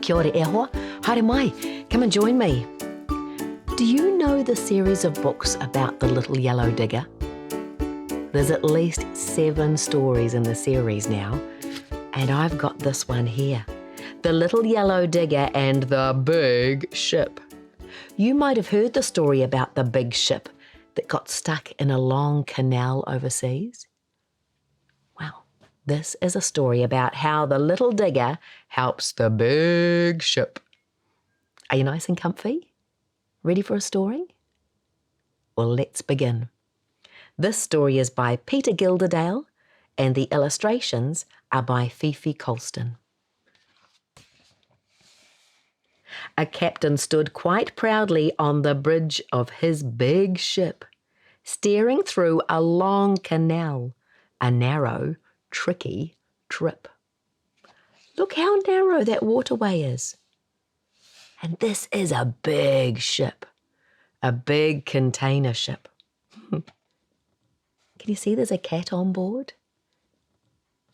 Kia ora e hoa. Haere mai, come and join me. Do you know the series of books about the little yellow digger? There's at least 7 stories in the series now, and I've got this one here. The Little Yellow Digger and the Big Ship. You might have heard the story about the big ship that got stuck in a long canal overseas. Well, this is a story about how the little digger helps the big ship. Are you nice and comfy? Ready for a story? Well, let's begin. This story is by Peter Gilderdale, and the illustrations are by Fifi Colston. A captain stood quite proudly on the bridge of his big ship, steering through a long canal, a narrow, tricky trip. Look how narrow that waterway is. And this is a big ship, a big container ship. Can you see there's a cat on board?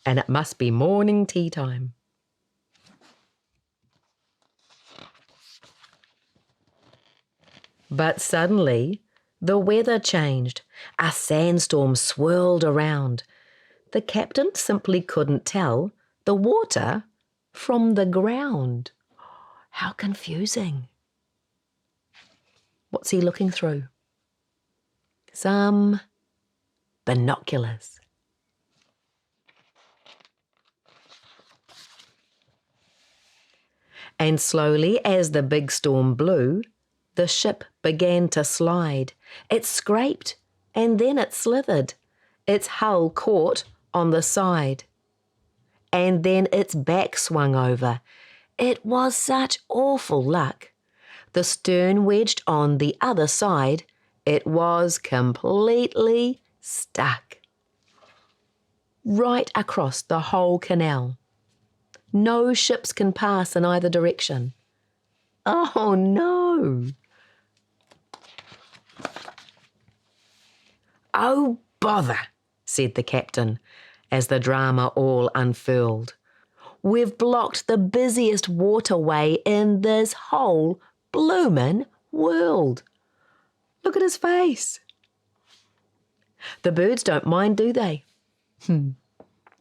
And it must be morning tea time. But suddenly, the weather changed. A sandstorm swirled around. The captain simply couldn't tell the water from the ground. How confusing. What's he looking through? Some binoculars. And slowly, as the big storm blew, the ship began to slide. It scraped and then it slithered. Its hull caught on the side. And then its back swung over. It was such awful luck. The stern wedged on the other side. It was completely stuck. Right across the whole canal. No ships can pass in either direction. Oh no! Oh bother, said the captain, as the drama all unfurled. We've blocked the busiest waterway in this whole bloomin' world. Look at his face. The birds don't mind, do they?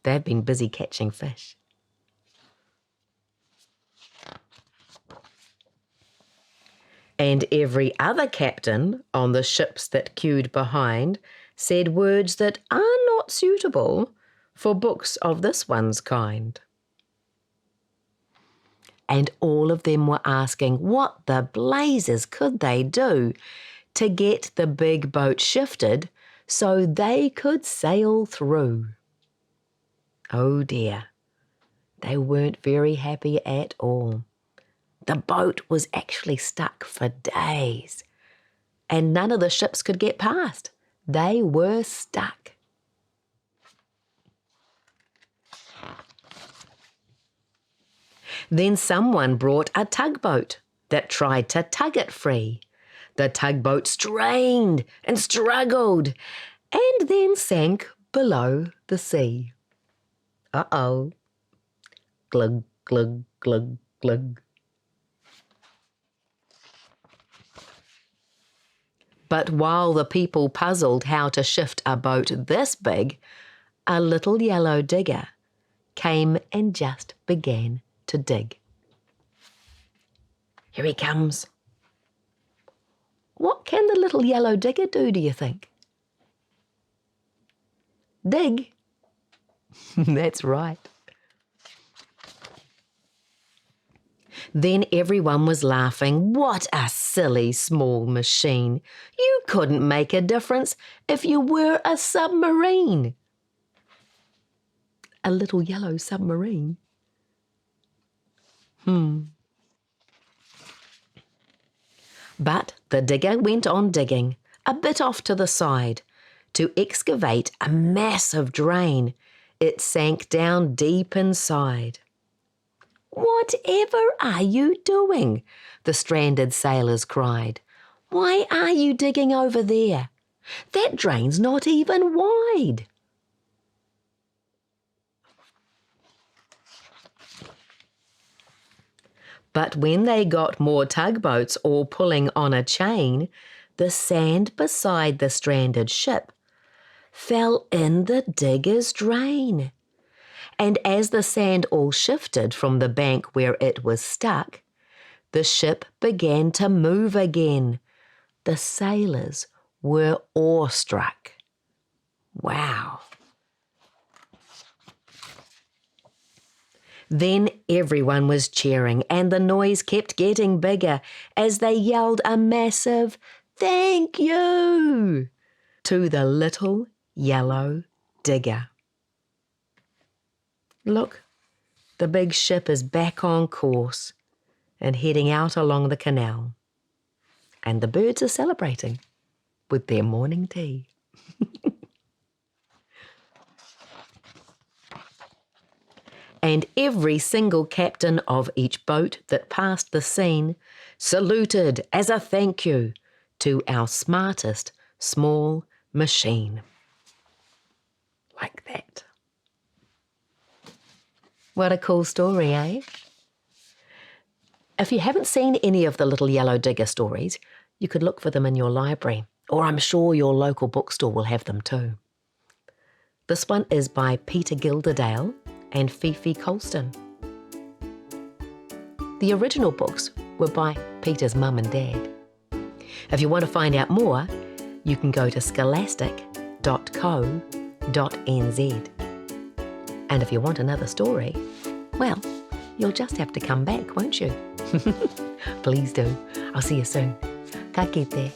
They've been busy catching fish. And every other captain on the ships that queued behind said words that are not suitable for books of this one's kind. And all of them were asking what the blazes could they do to get the big boat shifted so they could sail through. Oh dear, they weren't very happy at all. The boat was actually stuck for days, and none of the ships could get past. They were stuck. Then someone brought a tugboat that tried to tug it free. The tugboat strained and struggled and then sank below the sea. Uh-oh. Glug, glug, glug, glug. But while the people puzzled how to shift a boat this big, a little yellow digger came and just began to dig. Here he comes. What can the little yellow digger do, do you think? Dig. That's right. Then everyone was laughing. What a silly small machine. You couldn't make a difference if you were a submarine. A little yellow submarine. But the digger went on digging, a bit off to the side, to excavate a massive drain. It sank down deep inside. "Whatever are you doing?" the stranded sailors cried. "Why are you digging over there? That drain's not even wide." But when they got more tugboats all pulling on a chain, the sand beside the stranded ship fell in the digger's drain. And as the sand all shifted from the bank where it was stuck, the ship began to move again. The sailors were awestruck. Wow. Then everyone was cheering, and the noise kept getting bigger as they yelled a massive "Thank you" to the little yellow digger. Look, the big ship is back on course and heading out along the canal. And the birds are celebrating with their morning tea. And every single captain of each boat that passed the scene saluted as a thank you to our smartest small machine. Like that. What a cool story, eh? If you haven't seen any of the Little Yellow Digger stories, you could look for them in your library, or I'm sure your local bookstore will have them too. This one is by Peter Gilderdale and Fifi Colston. The original books were by Peter's mum and dad. If you want to find out more, you can go to scholastic.co.nz. And if you want another story, well, you'll just have to come back, won't you? Please do. I'll see you soon. Ka kite.